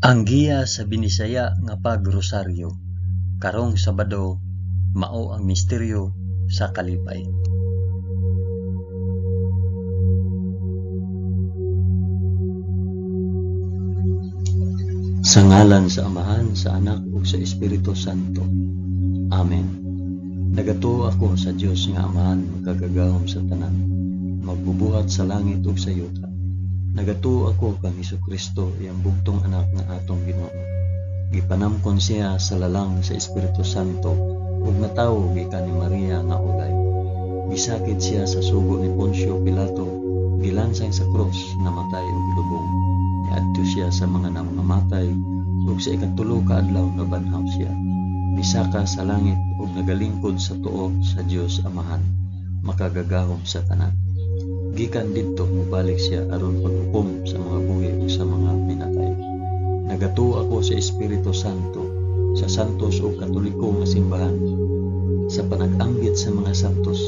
Ang giya sa Binisaya nga pagrosaryo, karong Sabado, mao ang misteryo sa kalipay. Sa ngalan sa Amahan, sa Anak, ug sa Espiritu Santo. Amen. Nagatuo ako sa Dios nga Amahan, magkagagahom sa tanan, magbubuhat sa langit ug sa yuta. Nagatuo ako kang Hesukristo, iyang bugtong anak nga atong Ginoo. Gipanamkon siya sa lalang sa Espiritu Santo ug natawo gikan ni Maria nga ulay. Gisakit siya sa sugo ni Poncio Pilato, gilansay sa krus, namatay ug lubong. Niadto siya sa mga namamatay ug sa ikatulo ka adlaw nabanhaw siya. Misaka sa langit ug nagalingkod sa tuo sa Dios Amahan, makagagahom sa tanan. Gikan didto mubalik siya aron paghukom sa mga buhi ug sa mga minatay. Nagatuo ako sa Espiritu Santo, sa santos ug katoliko nga simbahan, sa panag-ambit sa mga santos,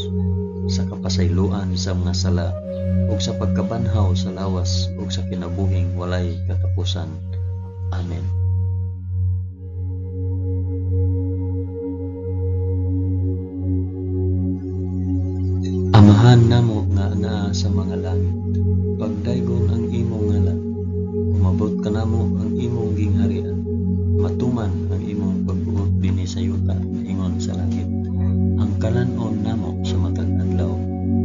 sa kapasayloan sa mga sala, ug sa pagkabanhaw sa lawas ug sa kinabuhing walay katapusan. Amen. Amahan namo nga naa sa mga langit, pagdaygon ang imong ngalan, umabot ka namo ang imong gingharian, matuman ang imong pagbuot dinhi sa yuta, ingon sa langit. Ang kalanon namo sa matag adlaw,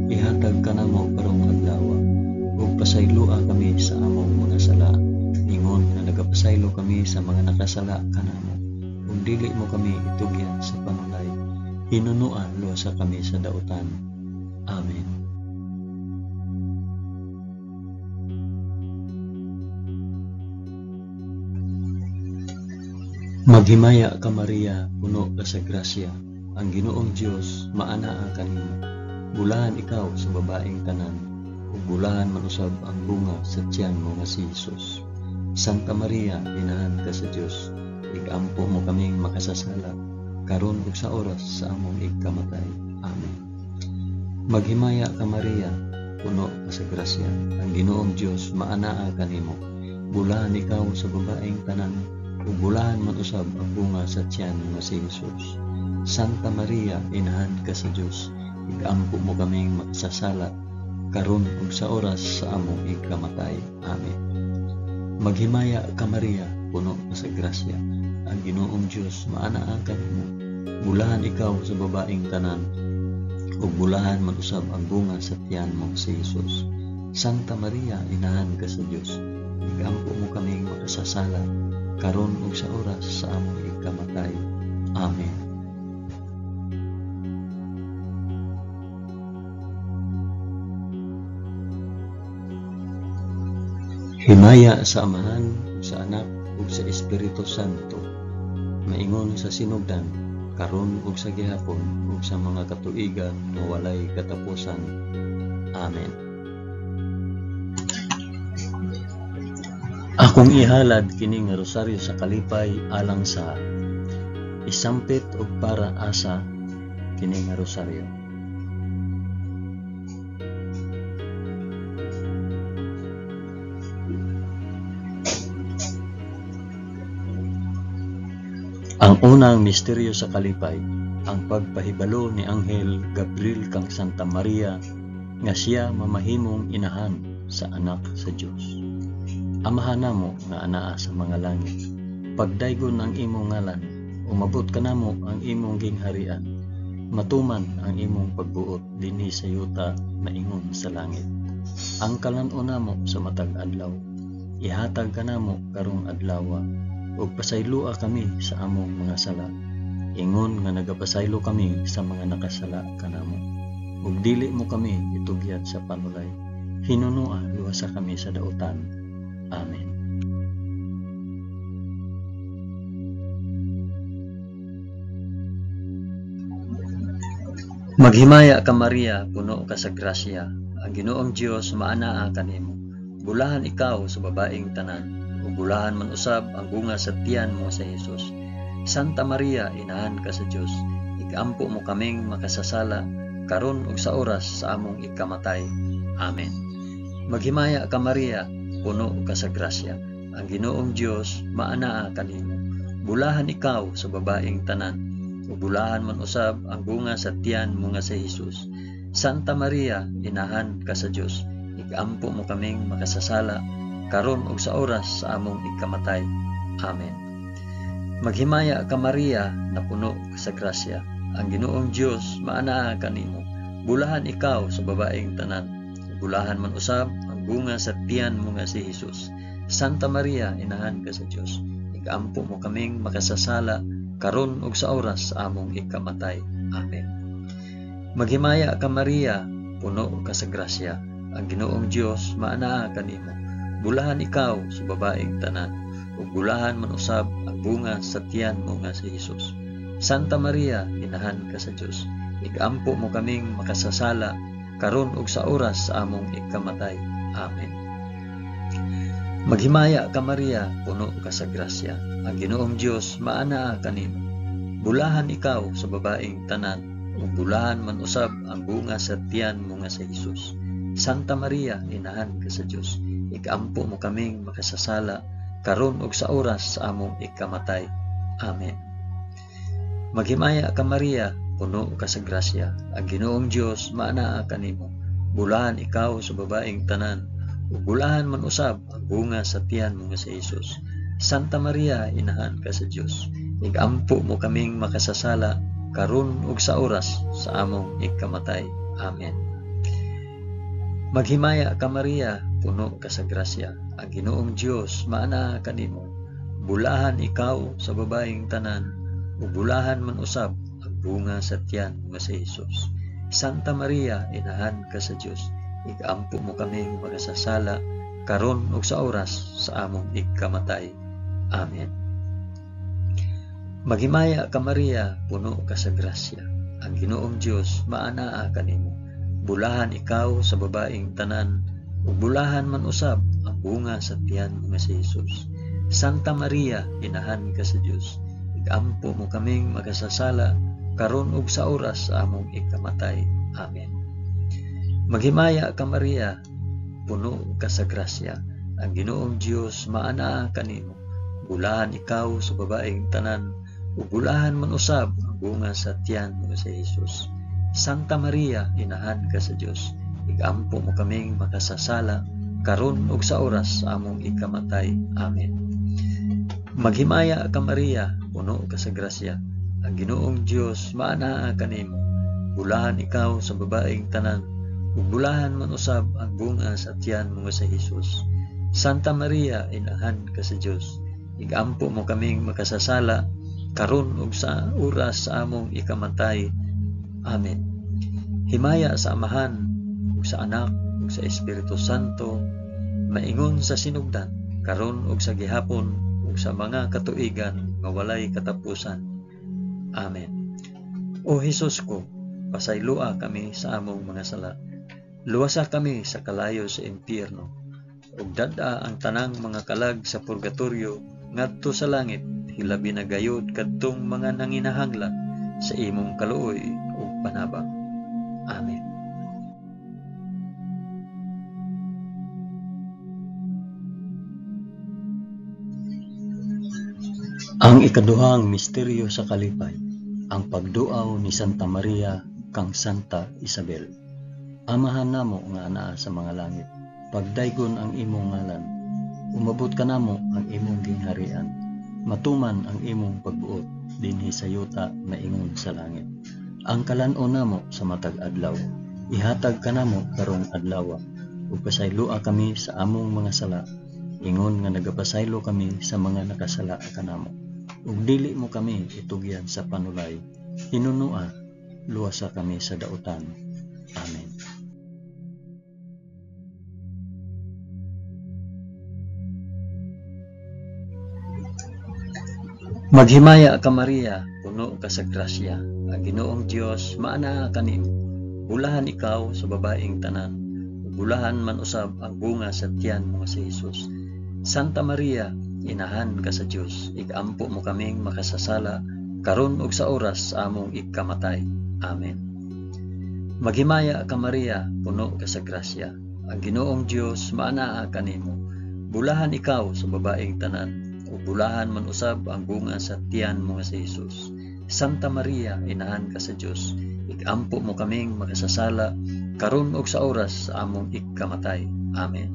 ihatag ka namo karong adlaw, ug pasayloa kami sa among mga sala, ingon nga nagapasaylo kami sa mga nakasala kanamo, ug dili mo kami itugyan sa panulay, hinunuan luwasa kami sa dautan. Amen. Maghimaya ka Maria, puno ka sa grasya, ang Ginoong Dios maanaa kanimo. Bulahan ikaw sa babaeng tanan, ug bulahan man usab ang bunga sa tiyan mo nga si Hesus. Santa Maria, inahan ka sa Dios, igampo mo kaming makasasala, karon ug sa oras sa among ikamatay. Amen. Maghimaya ka Maria, puno ka sa grasya, ang Ginoong Dios maanaa kanimo. Bulahan ikaw sa babaeng tanan, ug bulahan man usab ang bunga sa tiyan nga si Hesus. Santa Maria, inahan ka sa Dios, igampo mo kaming makasasala, karon ug sa oras sa among ikamatay. Amen. Maghimaya ka Maria, puno ka sa grasya, ang Ginoong Dios maanaa kanimo. Bulahan ikaw sa babaeng tanan, ug bulahan man usab ang bunga sa tiyan mo si Hesus. Santa Maria, inahan ka sa Dios, igampo mo kaming makasasala, karon ug sa oras sa among ikamatay. Amen. Himaya sa Amahan, sa Anak, ug sa Espiritu Santo, maingon sa sinugdan, karon ug sa gihapon ug sa mga katuigan nga walay katapusan. Amen. Akong ihalad kini nga rosaryo sa kalipay alang sa isampit ug para asa kini nga rosaryo. Ang unang misteryo sa kalipay, ang pagpahibalo ni Anghel Gabriel kang Santa Maria nga siya mamahimong inahan sa anak sa Dios. Amahan namo nga anaa sa mga langit, pagdaygon ang imong ngalan, umabot ka namo ang imong gingharian, matuman ang imong pagbuot dinhi sa yuta, maingon sa langit. Ang kalanon namo sa matag adlaw, ihatag ka namo karong adlaw, ug pasayloa kami sa among mga sala, ingon nga nagapasaylo kami sa mga nakasala kanamo, ug dili mo kami itugyat sa panulay, hinunua luwasa kami sa dautan. Amen. Maghimaya ka Maria, puno ka sa grasya, ang Ginoong Dios maanaa kanimo. Bulahan ikaw sa babaeng tanan, ug bulahan man usab ang bunga sa tiyan mo sa Hesus. Santa Maria, inahan ka sa Dios, igampo mo kaming makasasala, karon ug sa oras sa among ikamatay. Amen. Maghimaya ka Maria, puno ka sa grasya, ang Ginoong Dios maanaa kanimo. Bulahan ikaw sa babaeng tanan, ug bulahan man usab ang bunga sa tiyan mo nga si Hesus. Santa Maria, inahan ka sa Dios, igampo mo kaming makasasala karon ug sa oras sa among ikamatay. Amen. Maghimaya ka Maria, na puno sa grasya, ang Ginoong Dios maanaa kanimo. Bulahan ikaw sa babaeng tanan, bulahan man usab ang bunga sa tiyan mo nga si Hesus. Santa Maria, inahan ka sa Dios, igampo mo kaming makasasala karon ug sa oras sa among ikamatay. Amen. Maghimaya ka Maria, puno ka sa grasya, ang Ginoong Dios maanaa kanimo. Bulahan ikaw sa babaeng tanan, ug bulahan man usab ang bunga sa tiyan mo nga si Hesus. Santa Maria, inahan ka sa Dios, igampo mo kaming makasasala karon ug sa oras sa among ikamatay. Amen. Maghimaya ka Maria, puno ka sa grasya, ang Ginoong Dios maanaa kanimo. Bulahan ikaw sa babaeng tanan, ug bulahan man usab ang bunga sa tiyan mo nga si Hesus. Santa Maria, inahan ka sa Dios, igampo mo kaming makasasala karon ug sa oras sa among ikamatay. Amen. Maghimaya ka Maria, puno ka sa grasya, ang Ginoong Dios maanaa kanimo. Bulahan ikaw sa babaeng tanan, ug bulahan man usab ang bunga sa tiyan mo nga si Hesus. Santa Maria, inahan ka sa Dios, igampo mo kaming makasasala karon ug sa oras sa among ikamatay. Amen. Maghimaya ka Maria, puno ka sa grasya, ang Ginoong Dios maanaa kanimo. Bulahan ikaw sa babaeng tanan, ug bulahan man usab ang bunga sa tiyan nga si Hesus. Santa Maria, inahan ka sa Dios, igampo mo kaming makasasala karon ug sa oras sa among ikamatay. Amen. Maghimaya ka Maria, puno ka sa grasya, ang Ginoong Dios maanaa kanimo. Bulahan ikaw sa babaeng tanan, ug bulahan man usab ang bunga sa tiyan nga si Hesus. Santa Maria, inahan ka sa Dios, igampo mo kaming makasasala karon ug sa oras sa among ikamatay. Amen. Maghimaya ka Maria, puno ka sa grasya, ang Ginoong Dios maanaa kanimo. Bulahan ikaw sa babaeng tanan, ug bulahan man usab ang bunga sa tiyan nga si Hesus. Santa Maria, inahan ka sa Dios, igampo mo kaming makasasala karon ug sa oras sa among ikamatay. Amen. Maghimaya ka Maria, puno ka sa grasya, ang Ginoong Dios maanaa kanimo. Bulahan ikaw sa babaeng tanan, ug bulahan man usab ang bunga sa tiyan mo nga si Hesus. Santa Maria, inahan ka sa Dios, igampo mo kaming makasasala karon ug sa oras sa among ikamatay. Amen. Himaya sa Amahan, ug sa Anak, ug sa Espiritu Santo, maingon sa sinugdan, karon ug sa gihapon, ug sa mga katuigan nga walay katapusan. Amen. O Hesus ko, pasaylua kami sa among mga sala. Luwasa kami sa kalayo sa impyerno, ug dad-a ang tanang mga kalag sa purgatorio ngadto sa langit, hilabi na gayud kadtong mga nanginahanglan sa imong kaluoy ug panabang. Amen. Ang ikaduhang misteryo sa kalipay, ang pagduaw ni Santa Maria kang Santa Isabel. Amahan namo nga anaa sa mga langit, pagdaygon ang imong ngalan, umabot ka namo ang imong gingharian, matuman ang imong pagbuot dinhi sa yuta na ingon sa langit. Ang kalan-on namo sa matag adlaw, ihatag ka namo karong adlaw, ug pasaylua kami sa among mga sala, ingon nga nagapasaylo kami sa mga nakasala kanamo. Ug dili mo kami itugyan sa panulay, hinunua, luwasa kami sa dautan. Amen. Maghimaya ka Maria, puno ka sa grasya, ang Ginoong Dios maanaa kanimo. Bulahan ikaw sa babaeng tanan, bulahan man usab ang bunga sa tiyan mo si Hesus. Santa Maria, inahan ka sa Dios, igampo mo kaming makasasala karon ug sa oras sa among ikamatay. Amen. Maghimaya ka Maria, puno ka sa grasya, ang Ginoong Dios maanaa kanimo. Bulahan ikaw sa babaeng tanan, ug bulahan man usab ang bunga sa tiyan mo nga si Jesus. Santa Maria, inahan ka sa Dios, igampo mo kaming makasasala, karon ug sa oras sa among ikamatay. Amen.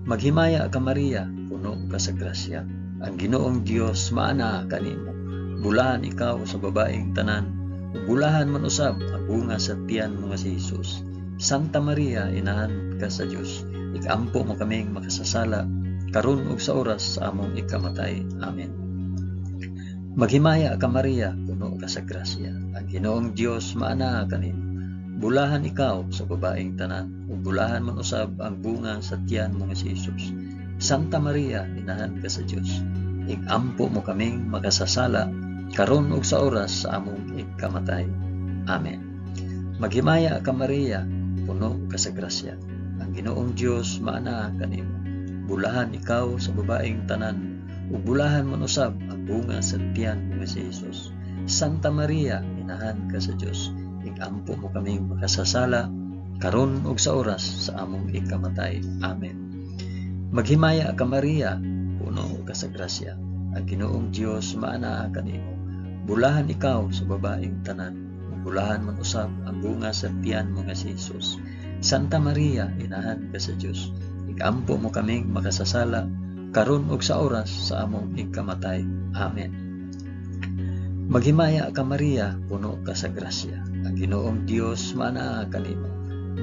Maghimaya ka Maria, puno ka sa grasya. Ang Ginoong Dios maana kanimo. Bulahan ikaw sa babaeng tanan, ug bulahan man usab ang bunga sa tiyan mo nga si Jesus. Santa Maria, inahan ka sa Dios, igampo mo kaming makasasala, karon ug sa oras sa among ikamatay. Amen. Maghimaya ka Maria, puno ka sa grasya. Ang Ginoong Dios maana kanimo. Bulahan ikaw sa babaeng tanan, ug bulahan man usab ang bunga sa tiyan mo nga si Jesus. Santa Maria, inahan ka sa Dios, igampo mo kaming makasasala, karon ug sa oras sa among ikamatay. Amen. Maghimaya ka Maria, puno ka sa grasya. Ang Ginoong Dios maana kanimo. Bulahan ikaw sa babaeng tanan, ug bulahan man usab ang bunga sa tiyan mo nga si Jesus. Santa Maria, inahan ka sa Dios, igampo mo kaming makasasala, karon ug sa oras sa among ikamatay. Amen. Maghimaya ka Maria, puno ka sa grasya. Ang Ginoong Dios maana kanimo. Bulahan ikaw sa babaeng tanan, ug bulahan man usab ang bunga sa tiyan mo nga si Jesus. Santa Maria, inahan ka sa Dios, igampo mo kaming makasasala, karon ug sa oras sa among ikamatay. Amen. Maghimaya ka Maria, puno ka sa grasya. Ang Ginoong Dios maana kanimo.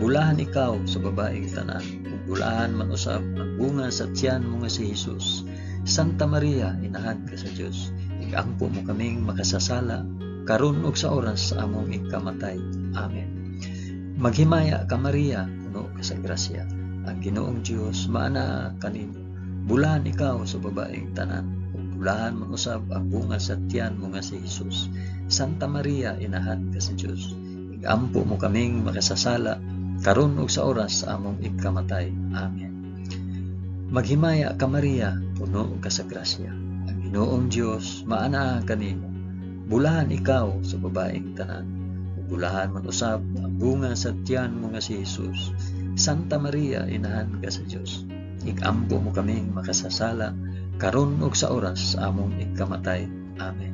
Bulahan ikaw sa babaeng tanan, ug bulahan man usab ang bunga sa tiyan mo nga si Jesus. Santa Maria, inahan ka sa Dios, igampo mo kaming makasasala, karon ug sa oras sa among ikamatay. Amen. Maghimaya ka Maria, puno ka sa grasya. Ang Ginoong Dios maana kanimo. Bulahan ikaw sa babaeng tanan, ug bulahan man usab ang bunga sa tiyan mo nga si Jesus. Santa Maria, inahan ka sa Dios, igampo mo kaming makasasala, karon ug sa oras sa among ikamatay. Amen. Maghimaya ka Maria, puno ka sa grasya. Ang Ginoong Dios maana kanimo. Bulahan ikaw sa babaeng tanan, ug bulahan man usab ang bunga sa tiyan mo nga si Jesus. Santa Maria, inahan ka sa Dios, igampo mo kaming makasasala, karon ug sa oras sa among ikamatay. Amen.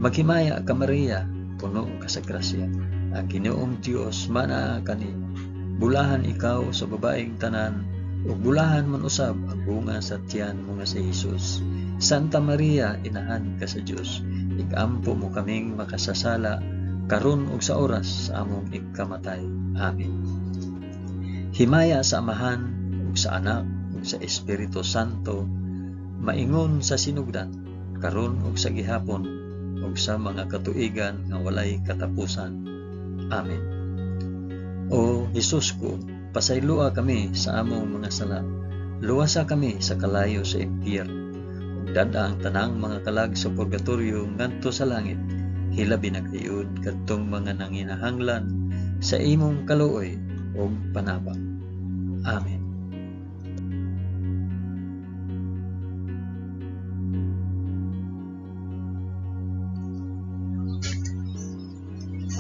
Maghimaya ka Maria, puno ka sa grasya. Ang Ginoong Dios maana kanimo. Bulahan ikaw sa babaeng tanan, ug bulahan man usab ang bunga sa tiyan mo nga si Jesus. Santa Maria, inahan ka sa Dios, igampo mo kaming makasasala, karon ug sa oras sa among ikamatay. Amen. Himaya sa Amahan, ug sa Anak, ug sa Espiritu Santo, maingon sa sinugdan, karon ug sa gihapon, ug sa mga katuigan nga walay katapusan. Amen. O Jesus ko, pasaylua kami sa among mga sala, luwasa kami sa kalayo sa impyerno, ug dada ang tanang mga kalag sa purgatorio ngadto sa langit, hilabi na kayud kadtong mga nanginahanglan sa imong kaluoy ug panabang. Amen.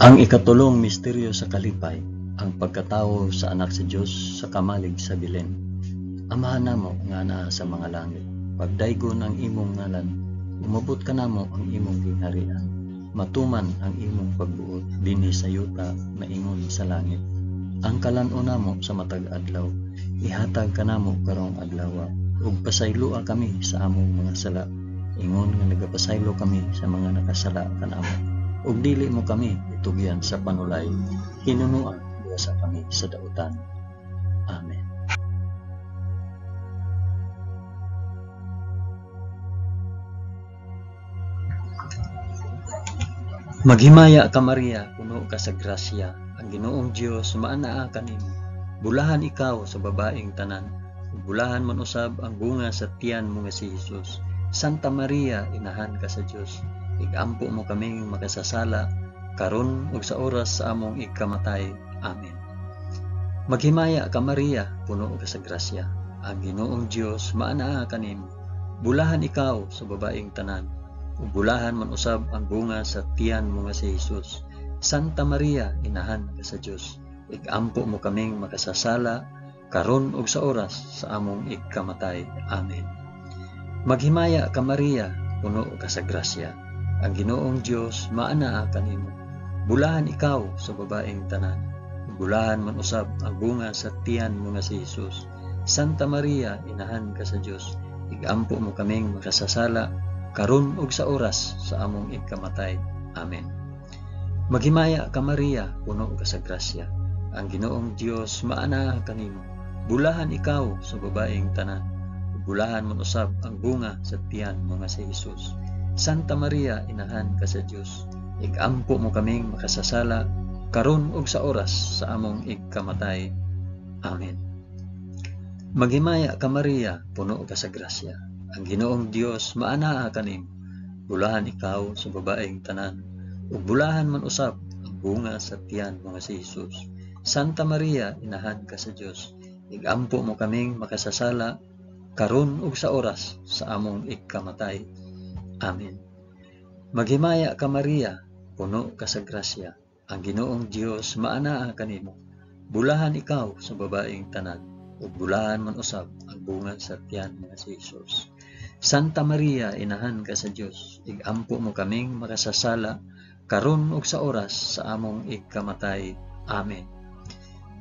Ang ikatulong misteryo sa kalipay, ang pagkatawo sa anak sa Dios sa kamalig sa Belen. Amahan namo nga naa sa mga langit, pagdaygon ang imong ngalan, umabot ka namo ang imong gingharian, matuman ang imong pagbuot dinhi sa yuta maingon sa langit. Ang kalan-o namo sa matag adlaw, ihatag ka namo karong adlaw, ug pasaylua kami sa among mga sala, ingon nga nagapasaylo kami sa mga nakasala kanamo, ug dili mo kami itugyan sa panulay, hinunuan sa kami sa dautan. Amen. Maghimaya ka Maria, puno ka sa grasya. Ang Ginoong Dios maanaa kanimo. Bulahan ikaw sa babaeng tanan, ug bulahan man usab ang bunga sa tiyan mo nga si Jesus. Santa Maria, inahan ka sa Dios, igampo mo kaming makasasala, karon ug sa oras sa among ikamatay. Amen. Maghimaya ka Maria, puno ka sa grasya. Ang Ginoong Dios maanaa kanimo. Bulahan ikaw sa babaeng tanan, ug bulahan man usab ang bunga sa tiyan mo nga si Jesus. Santa Maria, inahan ka sa Dios, igampo mo kaming makasasala, karon ug sa oras sa among ikamatay. Amen. Maghimaya ka Maria, puno ka sa grasya. Ang Ginoong Dios maanaa kanimo. Bulahan ikaw sa babaeng tanan. Bulahan man usab ang bunga sa tiyan mo nga si Jesus. Santa Maria, inahan ka sa Dios. Igampo mo kaming makasasala karon ug sa oras sa among ikamatay. Amen. Maghimaya ka Maria, puno ka sa grasya. Ang Ginoong Dios maanaa kanimo. Bulahan ikaw sa babaeng tanan. Bulahan man usab ang bunga sa tiyan mo nga si Jesus. Santa Maria, inahan ka sa Dios. Igampo mo kaming makasasala karon ug sa oras sa among ikamatay. Amen. Maghimaya ka Maria, puno ka sa grasya. Ang Ginoong Dios maanaa kanimo. Bulahan ikaw sa babaeng tanan. Ug bulahan man usab ang bunga sa tiyan mo nga si Jesus. Santa Maria, inahan ka sa Dios. Igampo mo kaming makasasala karon ug sa oras sa among ikamatay. Amen. Maghimaya ka Maria, puno ka sa grasya. Ang Ginoong Dios maanaa kanimo. Bulahan ikaw sa babaeng tanan. Ug bulahan man usab ang bunga sa tiyan nga si Jesus. Santa Maria, inahan ka sa Dios. Igampo mo kaming makasasala karon ug sa oras sa among ikamatay. Amen.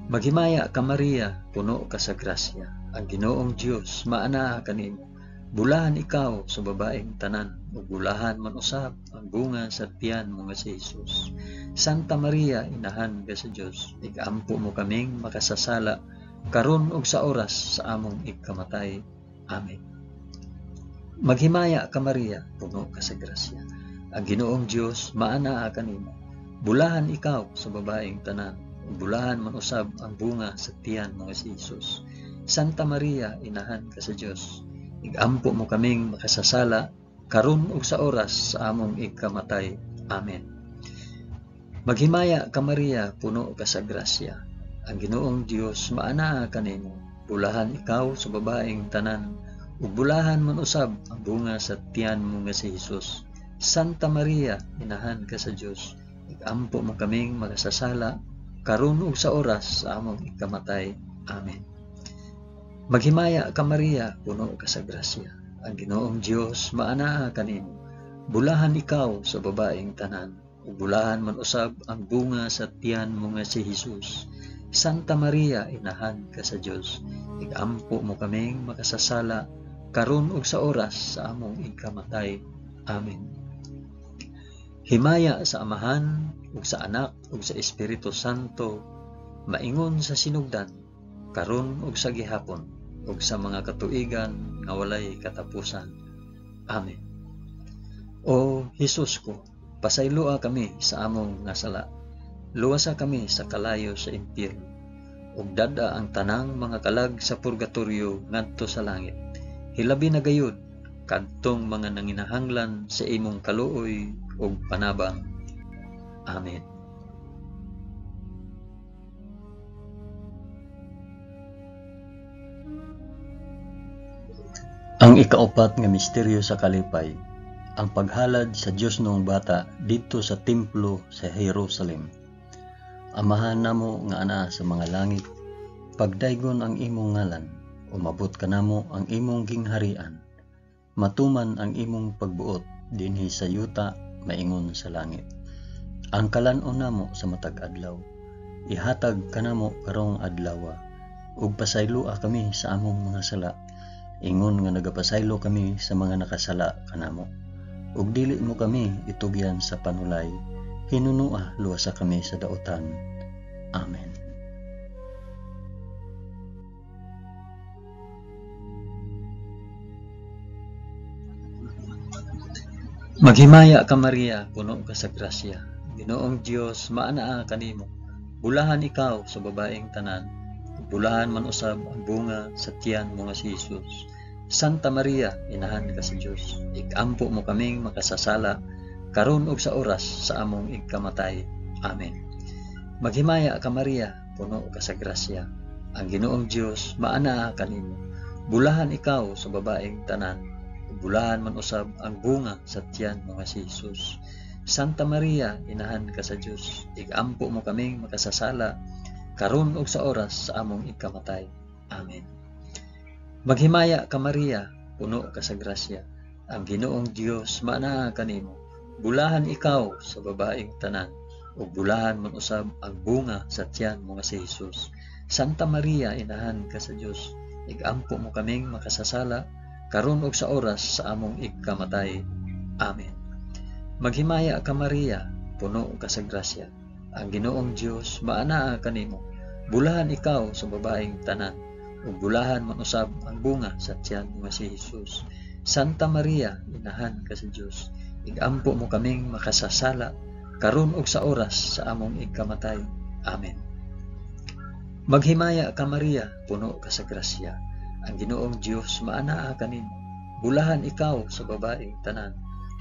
Maghimaya ka Maria, puno ka sa grasya. Ang Ginoong Dios maanaa kanimo. Bulahan ikaw sa babaeng tanan, ug bulahan man usab ang bunga sa tiyan mo nga si Jesus. Santa Maria, inahan ka sa Dios. Igampo mo kaming makasasala karon ug sa oras sa among ikamatay. Amen. Maghimaya ka Maria, puno ka sa grasya. Ang Ginoong Dios maanaa kanimo. Bulahan ikaw sa babaeng tanan, ug bulahan man usab ang bunga sa tiyan mo nga si Jesus. Santa Maria, inahan ka sa Dios. Igampo mo kaming makasasala karon ug sa oras sa among ikamatay. Amen. Maghimaya ka Maria, puno ka sa grasya. Ang Ginoong Dios maanaa kanimo. Bulahan ikaw sa babaeng tanan, ug bulahan man usab ang bunga sa tiyan mo nga si Jesus. Santa Maria, inahan ka sa Dios. Igampo mo kaming makasasala karon ug sa oras sa among ikamatay. Amen. Maghimaya ka Maria, puno ka sa grasya. Ang Ginoong Dios maanaa kanimo. Bulahan ikaw sa babaeng tanan, ug bulahan man usab ang bunga sa tiyan mo nga si Jesus. Santa Maria, inahan ka sa Dios. Igampo mo kaming makasasala karon ug sa oras sa among ikamatay. Amen. Himaya sa Amahan ug sa Anak ug sa Espiritu Santo, maingon sa sinugdan, karon ug sa gihapon, ug sa mga katuigan nga walay katapusan. Amen. O Hesus ko, pasayloa kami sa among nga sala. Luwasa kami sa kalayo sa impyerno, ug dada ang tanang mga kalag sa purgatorio ngadto sa langit. Hilabi na gayud kadtong mga nanginahanglan sa imong kaluoy ug panabang. Amen. Ang ikaapat nga misteryo sa kalipay, ang paghalad sa Dios noong bata dito sa templo sa Jerusalem. Amahan namo nga ana sa mga langit, pagdaygon ang imong ngalan, umabot ka namo ang imong gingharian. Matuman ang imong pagbuot dinhi sa yuta maingon sa langit. Ang kalan-on namo sa matag adlaw, ihatag kanamo karong adlaw, ug pasayloa kami sa among mga sala. Ingon nga nagapasaylo kami sa mga nakasala kanamo. Ug dili mo kami itugyan sa panulay, hinunua luwasa kami sa daotan. Amen. Maghimaya ka Maria, puno ka sa grasya. Ginoong Dios maanaa kanimo. Bulahan ikaw sa babaeng tanan, bulahan man usab ang bunga sa tiyan mo nga si Jesus. Santa Maria, inahan ka sa Dios. Igampo mo kaming makasasala karon ug sa oras sa among ikamatay. Amen. Maghimaya ka Maria, puno ka sa grasya. Ang Ginoong Dios maanaa kanimo. Bulahan ikaw sa babaeng tanan, bulahan man usab ang bunga sa tiyan mo nga si Jesus. Santa Maria, inahan ka sa Dios. Igampo mo kaming makasasala karon ug sa oras sa among ikamatay. Amen. Maghimaya ka Maria, puno ka sa grasya. Ang Ginoong Dios maanaa kanimo. Bulahan ikaw sa babaeng tanan, ug bulahan man usab ang bunga sa tiyan mo nga si Jesus. Santa Maria, inahan ka sa Dios, igampo mo kaming makasasala karon ug sa oras sa among igkamatay. Amen. Maghimaya ka Maria, puno ka sa grasya. Ang Ginoong Dios maanaa kanimo. Bulahan ikaw sa babaeng tanan, ug bulahan man usab ang bunga sa tiyan mo nga si Jesus. Santa Maria, inahan ka sa Dios, igampo mo kaming makasasala karon ug sa oras sa among igkamatay. Amen. Maghimaya ka Maria, puno ka sa grasya. Ang Ginoong Dios maanaa kanimo. Bulahan ikaw sa babaeng tanan,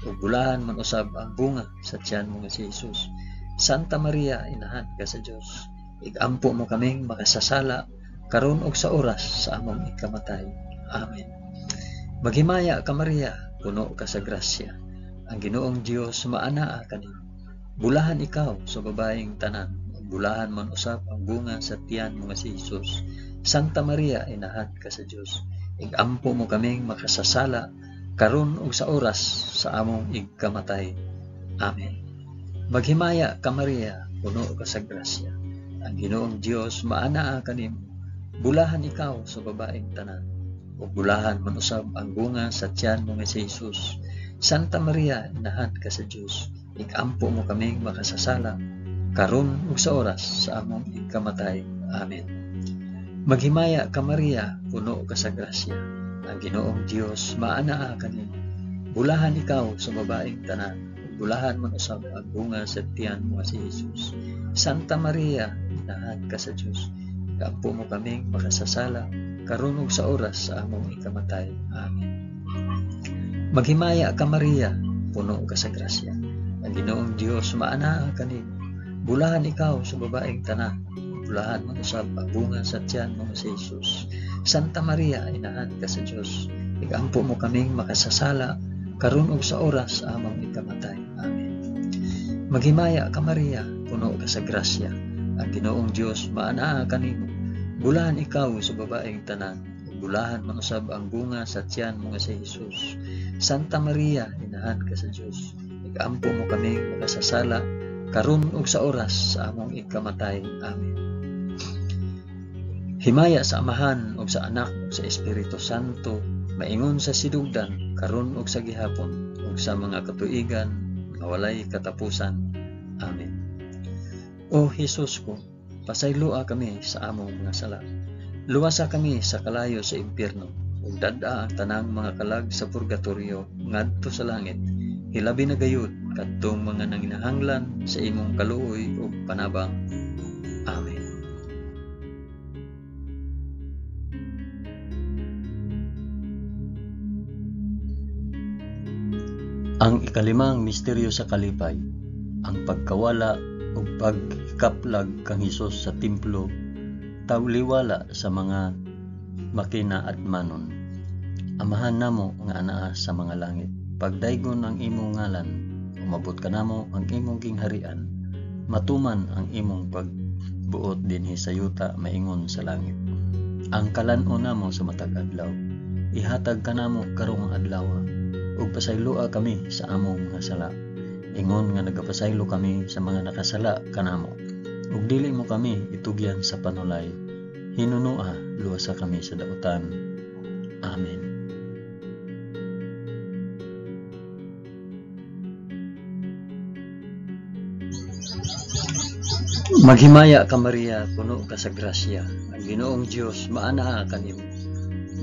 ug bulahan man usab ang bunga sa tiyan mo nga si Jesus. Santa Maria, inahan ka sa Dios, igampo mo kaming makasasala karon ug sa oras sa among igkamatay. Amen. Maghimaya ka Maria, puno ka sa grasya. Ang Ginoong Dios maanaa kanimo. Bulahan ikaw sa babaeng tanan, ug bulahan man usab ang bunga sa tiyan mo nga si Jesus. Santa Maria, inahan ka sa Dios, igampo mo kaming makasasala karon ug sa oras sa among igkamatay. Amen. Maghimaya ka Maria, puno ka sa grasya. Ang Ginoong Dios maanaa kanimo. Bulahan ikaw sa babaeng tanan, ug bulahan man usab ang bunga sa tiyan mo nga si Jesus. Santa Maria, inahan ka sa Dios, igampo mo kaming makasasala karon ug sa oras sa among igkamatay. Amen. Maghimaya ka Maria, puno ka sa grasya. Ang Ginoong Dios maanaa kanimo. Bulahan ikaw sa babaeng tanan, bulahan man usab ang bunga sa tiyan mo si Jesus. Santa Maria, inahan ka sa Dios, igampo mo kaming makasasala karon ug sa oras sa among ikamatay. Amen. Maghimaya ka Maria, puno ka sa grasya. Ang Ginoong Dios maanaa kanimo. Bulahan ikaw sa babaeng tanan, bulahan man usab ang bunga sa tiyan mo si Jesus. Santa Maria, inahan ka sa Dios, igampo mo kaming makasasala karon ug sa oras sa among ikamatay. Amen. Maghimaya ka Maria, puno ka sa grasya. Ang Ginoong Dios maanaa kanimo. Bulahan ikaw sa babaeng tanan, bulahan man usab ang bunga sa tiyan mo nga si Jesus. Santa Maria, inahan ka sa Dios, igampo mo kaming makasasala karon ug sa oras sa among ikamatay. Amen. Himaya sa Amahan ug sa Anak ug sa Espiritu Santo, maingon sa sidugdan karon ug sa gihapon ug sa mga katuigan nga walay katapusan. Amen. O Jesus ko, pasaylua kami sa among mga sala. Luwasa kami sa kalayo sa impyerno, ug dad-a ang tanang mga kalag sa purgatorio ngadto sa langit. Hilabi na gayud kadtong mga nanginahanglan sa imong kaluoy ug panabang. Amen. Ang ikalimang misteryo sa kalipay, ang pagkawala o pagkaplag kang Hesus sa templo, tawliwala sa mga makina at manon. Amahan namo nga anaa sa mga langit, pagdaygon ang imong ngalan, umabot ka namo ang imong gingharian, matuman ang imong pagbuot dinhi sa yuta maingon sa langit. Ang kalan-o namo sa matag adlaw, ihatag ka namo karong adlaw, ug pasaylua kami sa among mga sala, ingon nga nagapasaylo kami sa mga nakasala kanamo, ug dili mo kami itugyan sa panulay, hinunua luwasa kami sa dautan. Amen. Maghimaya ka Maria, puno ka sa grasya. Ang Ginoong Dios maanaa kanimo.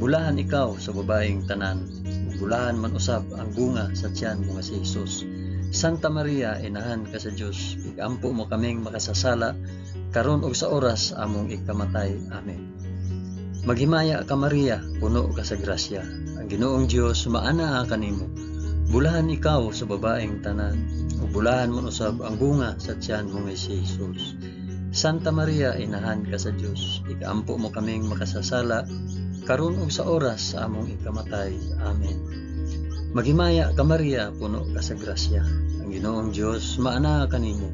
Bulahan ikaw sa babaeng tanan, bulahan man usab ang bunga sa tiyan mo nga si Jesus. Santa Maria, inahan ka sa Dios, igampo mo kaming makasasala karon ug sa oras among ikamatay. Amen. Maghimaya ka Maria, puno ka sa grasya. Ang Ginoong Dios maanaa kanimo. Bulahan ikaw sa babaeng tanan, ug bulahan man usab ang bunga sa tiyan mo nga si Jesus. Santa Maria, inahan ka sa Dios, igampo mo kaming makasasala karon ug sa oras sa among ikamatay. Amen. Maghimaya ka Maria, puno ka sa grasya. Ang Ginoong Dios maanaa kanimo.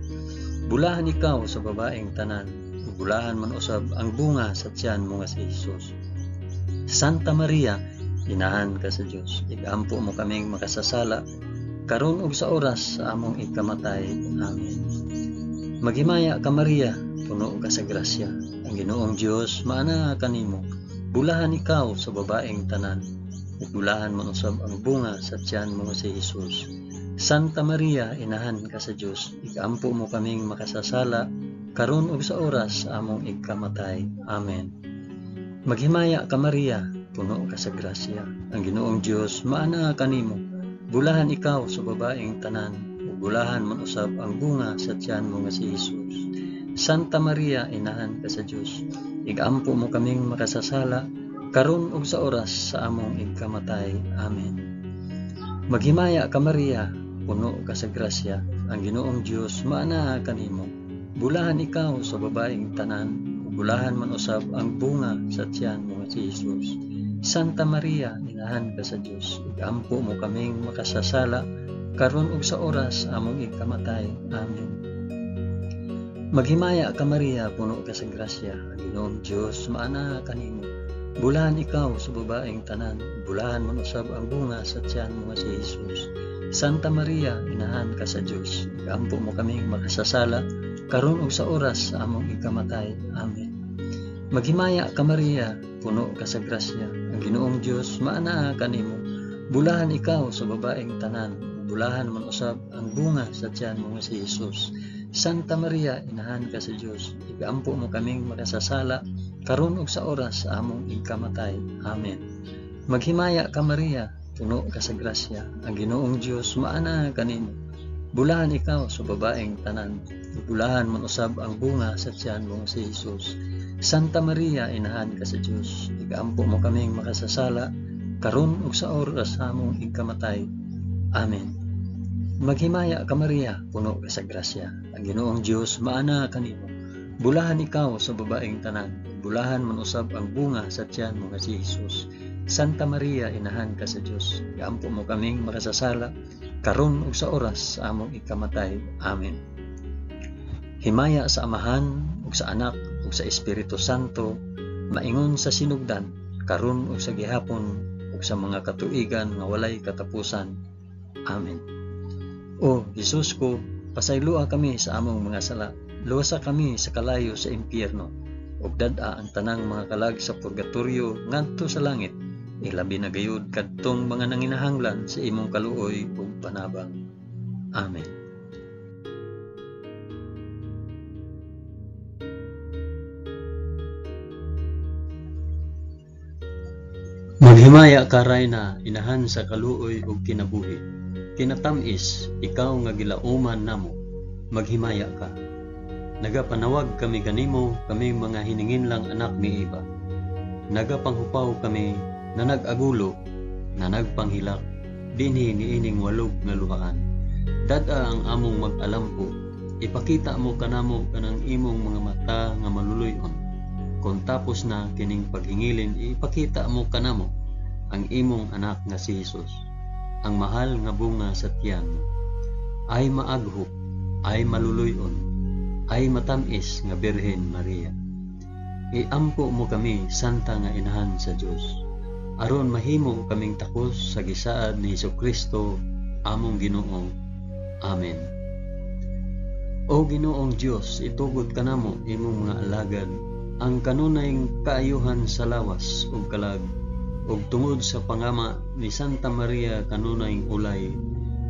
Bulahan ikaw sa babaeng tanan, ug bulahan man usab ang bunga sa tiyan mo nga si Jesus. Santa Maria, inahan ka sa Dios, igampo mo kaming makasasala, karon ug sa oras sa among ikamatay. Amen. Maghimaya ka Maria, puno ka sa grasya, ang Ginoong Dios maana kanimo. Bulahan ikaw sa babaeng tanan, ug bulahan man usab ang bunga sa tiyan mo si Hesus. Santa Maria, inahan ka sa Dios, igampo mo kaming makasasala, karon ug sa oras sa among ikamatay. Amen. Maghimaya ka Maria, puno ka sa grasya, ang Ginoong Dios maana kanimo. Bulahan ikaw sa babaeng tanan, ug bulahan man usab ang bunga sa tiyan mo nga si Hesus. Santa Maria, inahan ka sa Dios, igampo mo kaming makasasala, karon ug sa oras sa among ikamatay. Amen. Maghimaya ka Maria, puno ka sa grasya, ang Ginoong Dios maana kanimo. Bulahan ikaw sa babaeng tanan, ug bulahan man usab ang bunga sa tiyan mo nga si Hesus. Santa Maria, inahan ka sa Dios, igampo mo kaming makasasala, karon ug sa oras sa among ikamatay. Amen. Maghimaya ka Maria, puno ka sa grasya, ang Ginoong Dios maana kanimo. Bulahan ikaw sa babaeng tanan, bulahan man usab ang bunga sa tiyan mo nga si Hesus. Santa Maria, inahan ka sa Dios, igampo mo kaming makasasala, karon ug sa oras sa among ikamatay. Amen. Maghimaya ka Maria, puno ka sa grasya, ang Ginoong Dios maana kanimo. Bulahan ikaw sa babaeng tanan, bulahan man usab ang bunga sa tiyan mo nga si Hesus. Santa Maria, inahan ka sa Dios, igampo mo kaming makasasala, karon ug sa oras sa among ikamatay. Amen. Maghimaya ka Maria, puno ka sa grasya, ang Ginoong Dios maana kanimo. Bulahan ikaw sa babaeng tanan, bulahan man usab ang bunga sa tiyan mo si Hesus. Santa Maria, inahan ka sa Dios, igampo mo kaming makasasala, karon ug sa oras sa among ikamatay. Amen. Maghimaya ka Maria, puno ka sa grasya, ang Ginoong Dios maana kanimo. Bulahan ikaw sa babaeng tanan, bulahan man usab ang bunga sa tiyan mo nga si Hesus. Santa Maria, inahan ka sa Dios, igampo mo kaming makasasala, karon ug sa oras sa among ikamatay. Amen. Himaya sa Amahan ug sa Anak ug sa Espiritu Santo, maingon sa sinugdan, karon ug sa gihapon ug sa mga katuigan nga walay katapusan. Amen. O Hesus ko, pasaylua kami sa among mga sala, luwasa kami sa kalayo sa impyerno, ug dad-a ang tanang mga kalag sa purgatorio ngadto sa langit, ilabi na gayud kadtong mga nanginahanglan sa imong kaluoy ug panabang. Amen. Maghimaya ka Rayna, inahan sa kaluoy ug kinabuhi. Kinatamis, ikaw nga gilauman namo, maghimaya ka. Nagapanawag kami kanimo, kami mga hiningin lang anak ni Eva. Nagapanghupaw kami, na nag-agulo, na nagpanghilak, dinhi niining walog nga luhaan. Dada ang among mag-alampo, ipakita mo kanamo kanang imong mga mata nga maluluyon. Kung tapos na kining paghingilin, ipakita mo kanamo ang imong anak nga si Hesus. Ang mahal nga bunga sa tiyan mo, ay maaghop, ay maluluyon, ay matamis nga Birhen Maria. Iampo mo kami, santa nga inahan sa Dios, aron mahimo kaming takos sa gisaad ni Hesukristo, among Ginoo. Amen. O Ginoong Dios, itugod kanamo imong mga alagad, ang kanunayng kaayuhan sa lawas ug kalag, ug tungod sa pangama ni Santa Maria kanunayng ulay,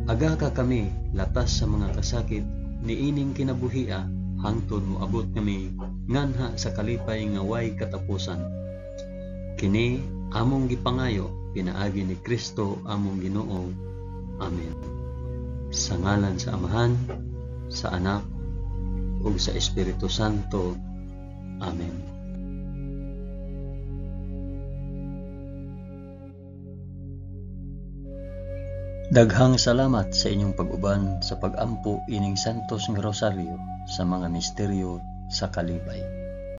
aga ka kami latas sa mga kasakit niining kinabuhia, hangtod moabot kami nganha sa kalipay nga way katapusan. Kini among gipangayo pinaagi ni Kristo among Ginoo. Amen. Sa ngalan sa Amahan, sa Anak, ug sa Espiritu Santo. Amen. Daghang salamat sa inyong pag-uban sa pag-ampo ining Santos nga Rosaryo sa mga misteryo sa kalipay.